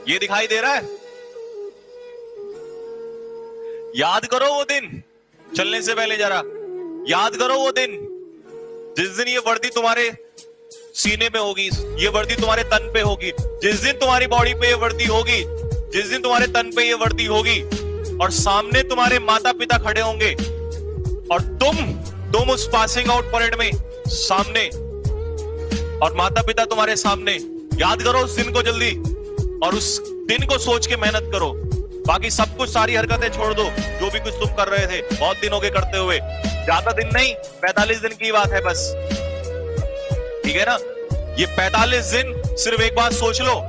ये दिखाई दे रहा है? याद करो वो दिन, चलने से पहले जरा याद करो वो दिन जिस दिन ये वर्दी तुम्हारे सीने में होगी, ये वर्दी तुम्हारे तन पे होगी, जिस दिन तुम्हारी बॉडी पे ये वर्दी होगी, जिस दिन तुम्हारे तन पे ये वर्दी होगी और सामने तुम्हारे माता पिता खड़े होंगे और तुम उस पासिंग आउट परेड में सामने और माता पिता तुम्हारे सामने। याद करो उस दिन को जल्दी और उस दिन को सोच के मेहनत करो। बाकी सब कुछ, सारी हरकतें छोड़ दो जो भी कुछ तुम कर रहे थे बहुत दिन हो गए करते हुए। ज्यादा दिन नहीं, 45 दिन की बात है बस, ठीक है ना? ये 45 दिन सिर्फ एक बात सोच लो,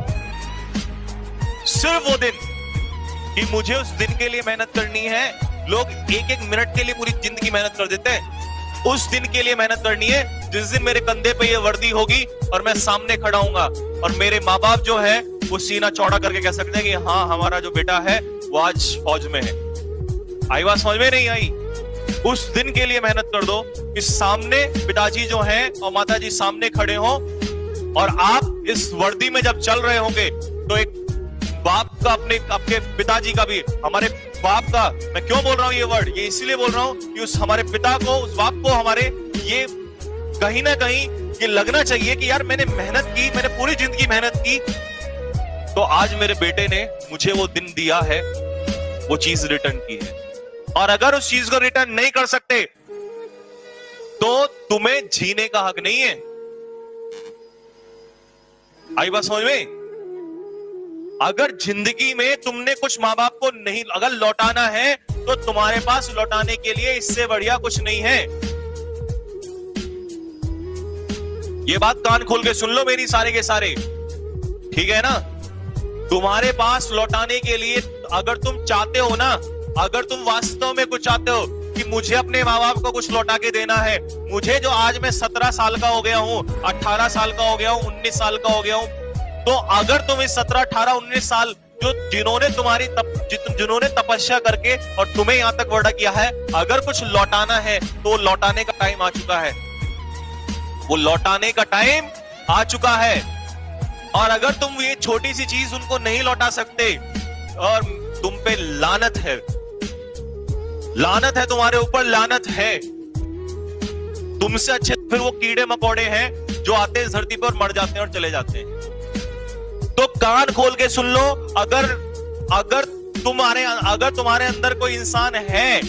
सिर्फ वो दिन कि मुझे उस दिन के लिए मेहनत करनी है। लोग एक एक मिनट के लिए पूरी जिंदगी मेहनत कर देते हैं, उस दिन के लिए मेहनत करनी है जिस दिन मेरे कंधे पे ये वर्दी होगी और मैं सामने खड़ा हूंगा और मेरे माँ बाप जो है वो सीना चौड़ा करके कह सकते हैं कि हाँ, हमारा जो बेटा है वो आज फौज में है। आई बात समझ में नहीं आई? उस दिन के लिए मेहनत कर दो कि सामने पिताजी जो हैं और माताजी सामने खड़े हों और आप इस वर्दी में जब चल रहे होंगे तो एक बाप का, अपने आपके पिताजी का भी, हमारे बाप का, मैं क्यों बोल रहा हूं ये वर्ड, ये इसलिए बोल रहा हूं कि उस हमारे पिता को, उस बाप को हमारे ये कहीं ना कहीं ये लगना चाहिए कि यार मैंने मेहनत की, मैंने पूरी जिंदगी मेहनत की, तो आज मेरे बेटे ने मुझे वो दिन दिया है, वो चीज रिटर्न की है। और अगर उस चीज को रिटर्न नहीं कर सकते तो तुम्हें जीने का हक नहीं है। आई बात समझ में? अगर जिंदगी में तुमने कुछ माँ बाप को नहीं अगर लौटाना है तो तुम्हारे पास लौटाने के लिए इससे बढ़िया कुछ नहीं है। ये बात कान खोल के सुन लो मेरी, सारे के सारे, ठीक है ना? तुम्हारे पास लौटाने के लिए अगर तुम चाहते हो ना, अगर तुम वास्तव में कुछ चाहते हो कि मुझे अपने माँ बाप को कुछ लौटा के देना है, मुझे जो आज मैं 17 साल का हो गया हूं, 18 साल का हो गया हूं, 19 साल का हो गया हूं, तो अगर तुम इस 17, 18, 19 साल जिन्होंने तपस्या करके और तुम्हें यहां तक बड़ा किया है, अगर कुछ लौटाना है तो लौटाने का टाइम आ चुका है, वो लौटाने का टाइम आ चुका है। और अगर तुम ये छोटी सी चीज उनको नहीं लौटा सकते और तुम पे लानत है, लानत है तुम्हारे ऊपर, लानत है। तुमसे अच्छे फिर वो कीड़े मकोड़े हैं जो आते हैं इस धरती पर, मर जाते हैं और चले जाते हैं। तो कान खोल के सुन लो, अगर तुम्हारे अंदर कोई इंसान है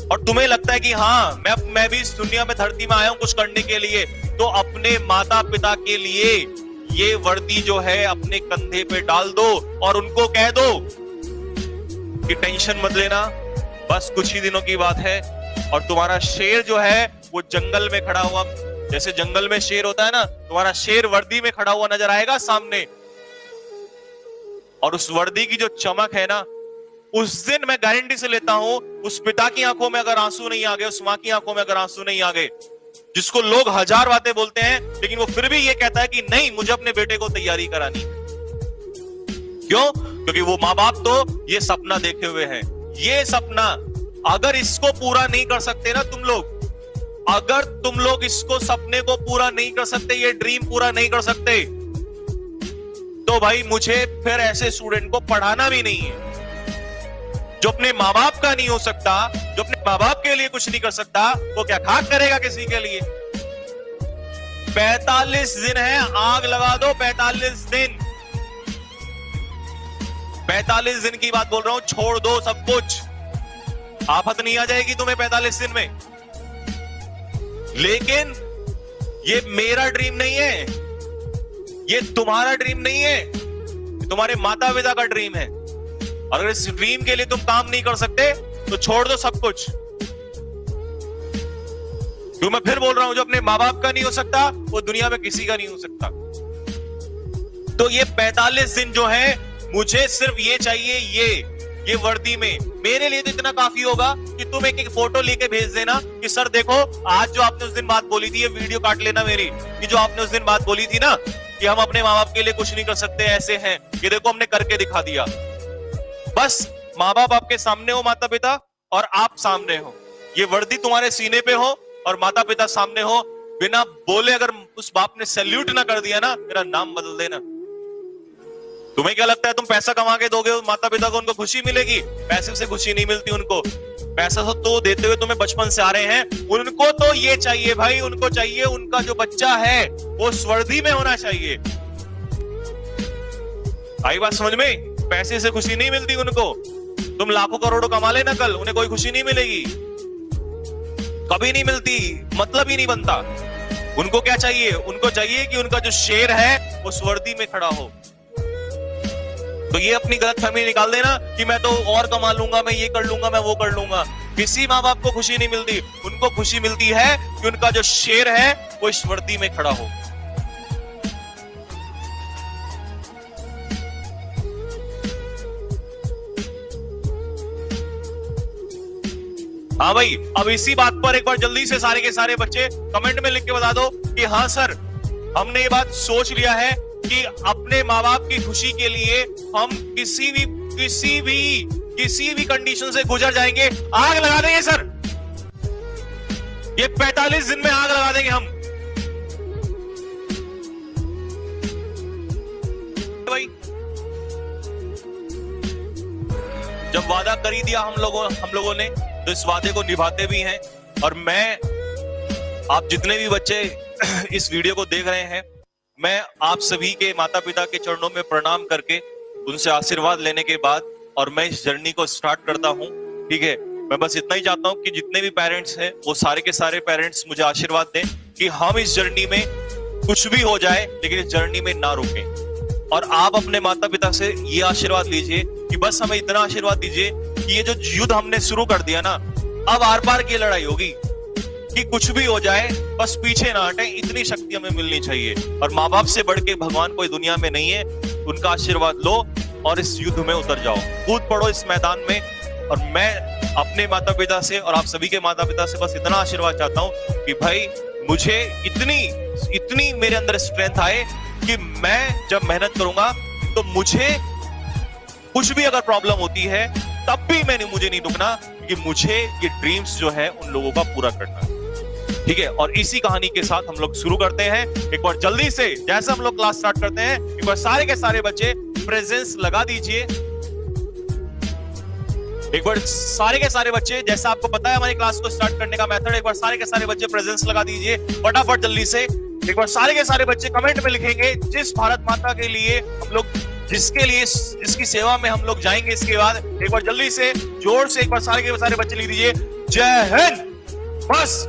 और तुम्हें लगता है कि हाँ मैं भी इस दुनिया में, धरती में आया हूं कुछ करने के लिए, तो अपने माता पिता के लिए ये वर्दी जो है अपने कंधे पे डाल दो और उनको कह दो कि टेंशन मत लेना, बस कुछ ही दिनों की बात है और तुम्हारा शेर जो है वो जंगल में खड़ा हुआ, जैसे जंगल में शेर होता है ना, तुम्हारा शेर वर्दी में खड़ा हुआ नजर आएगा सामने। और उस वर्दी की जो चमक है ना, उस दिन मैं गारंटी से लेता हूं, उस पिता की आंखों में अगर आंसू नहीं आ गए, उस मां की आंखों में अगर आंसू नहीं आ गए, जिसको लोग हजार बातें बोलते हैं लेकिन वो फिर भी ये कहता है कि नहीं, मुझे अपने बेटे को तैयारी करानी। क्यों? क्योंकि वो माँ बाप तो ये सपना देखे हुए हैं। ये सपना अगर इसको पूरा नहीं कर सकते ना तुम लोग, अगर तुम लोग इसको, सपने को पूरा नहीं कर सकते, ये ड्रीम पूरा नहीं कर सकते, तो भाई मुझे फिर ऐसे स्टूडेंट को पढ़ाना भी नहीं है। जो अपने माँ बाप का नहीं हो सकता, जो अपने माँ बाप के लिए कुछ नहीं कर सकता, वो क्या खाक करेगा किसी के लिए? 45 दिन है, आग लगा दो 45 दिन। 45 दिन की बात बोल रहा हूं, छोड़ दो सब कुछ, आफत नहीं आ जाएगी तुम्हें 45 दिन में। लेकिन ये मेरा ड्रीम नहीं है, ये तुम्हारा ड्रीम नहीं है, तुम्हारे माता पिता का ड्रीम है। अगर इस ड्रीम के लिए तुम काम नहीं कर सकते तो छोड़ दो सब कुछ। तो मैं फिर बोल रहा हूं, जो अपने माँ बाप का नहीं हो सकता वो दुनिया में किसी का नहीं हो सकता। तो ये 45 दिन जो है, मुझे सिर्फ ये चाहिए, ये वर्दी में मेरे लिए तो इतना काफी होगा कि तुम एक फोटो लेके भेज देना कि सर देखो, आज जो आपने उस दिन बात बोली थी, ये वीडियो काट लेना मेरी, कि जो आपने उस दिन बात बोली थी ना कि हम अपने माँ बाप के लिए कुछ नहीं कर सकते, ऐसे हैं, ये देखो हमने करके दिखा दिया। बस माँ बाप आपके सामने हो, माता पिता, और आप सामने हो, ये वर्दी तुम्हारे सीने पे हो और माता पिता सामने हो, बिना बोले अगर उस बाप ने सैल्यूट ना कर दिया ना, मेरा नाम बदल देना। तुम्हें क्या लगता है तुम पैसा कमा के दोगे माता पिता को, उनको खुशी मिलेगी? पैसे से खुशी नहीं मिलती उनको। पैसा तो देते हुए तुम्हें बचपन से आ रहे हैं, उनको तो ये चाहिए भाई, उनको चाहिए उनका जो बच्चा है वो स्वर्दी में होना चाहिए। आई बात समझ में? पैसे से खुशी नहीं मिलती उनको। तुम लाखों करोड़ों कमा लेना कल, उन्हें कोई खुशी नहीं मिलेगी, कभी नहीं मिलती, मतलब ही नहीं बनता। उनको क्या चाहिए? उनको चाहिए कि उनका जो शेर है वो स्वर्दी में खड़ा हो। तो ये अपनी गलतफहमी निकाल देना कि मैं तो और कमा लूंगा, मैं ये कर लूंगा, मैं वो कर लूंगा। किसी माँ बाप को खुशी नहीं मिलती, उनको खुशी मिलती है कि उनका जो शेर है वो इस वर्दी में खड़ा हो। हाँ भाई, अब इसी बात पर एक बार जल्दी से सारे के सारे बच्चे कमेंट में लिख के बता दो कि हाँ सर, हमने ये बात सोच लिया है कि अपने माँ बाप की खुशी के लिए हम किसी भी कंडीशन से गुजर जाएंगे। आग लगा देंगे सर, ये 45 दिन में आग लगा देंगे हम। भाई जब वादा कर ही दिया हम लोगों ने, तो इस वादे को निभाते भी हैं। और मैं, आप जितने भी बच्चे इस वीडियो को देख रहे हैं, मैं आप सभी के माता पिता के चरणों में प्रणाम करके उनसे आशीर्वाद लेने के बाद और मैं इस जर्नी को स्टार्ट करता हूं। ठीक है, मैं बस इतना ही चाहता हूं कि जितने भी पेरेंट्स हैं वो सारे के सारे पेरेंट्स मुझे आशीर्वाद दें कि हम इस जर्नी में कुछ भी हो जाए लेकिन इस जर्नी में ना रुकें। और आप अपने माता पिता से ये आशीर्वाद लीजिए कि बस हमें इतना आशीर्वाद दीजिए कि ये जो युद्ध हमने शुरू कर दिया ना, अब आर पार की लड़ाई होगी कि कुछ भी हो जाए बस पीछे ना हटे, इतनी शक्ति हमें मिलनी चाहिए। और माँ बाप से बढ़ के भगवान कोई दुनिया में नहीं है, उनका आशीर्वाद लो और इस युद्ध में उतर जाओ, कूद पड़ो इस मैदान में। और मैं अपने माता पिता से और आप सभी के माता पिता से बस इतना आशीर्वाद चाहता हूं कि भाई मुझे इतनी मेरे अंदर स्ट्रेंथ आए कि मैं जब मेहनत करूंगा तो मुझे कुछ भी अगर प्रॉब्लम होती है तब भी मुझे नहीं रुकना, क्योंकि मुझे ये ड्रीम्स जो है उन लोगों का पूरा करना है। ठीक है, और इसी कहानी के साथ हम लोग शुरू करते हैं। एक बार जल्दी से जैसे हम लोग क्लास स्टार्ट करते हैं, एक बार सारे के सारे बच्चे प्रेजेंस लगा दीजिए। एक बार सारे के सारे बच्चे, जैसा आपको पता है हमारी क्लास को स्टार्ट करने का मेथड, एक बार सारे के सारे बच्चे प्रेजेंस लगा दीजिए फटाफट जल्दी से। एक बार सारे के सारे बच्चे कमेंट में लिखेंगे जिस भारत माता के लिए हम लोग, जिसकी सेवा में हम लोग जाएंगे। इसके बाद एक बार जल्दी से जोर से एक बार सारे के सारे बच्चे लिख दीजिए जय हिंद। बस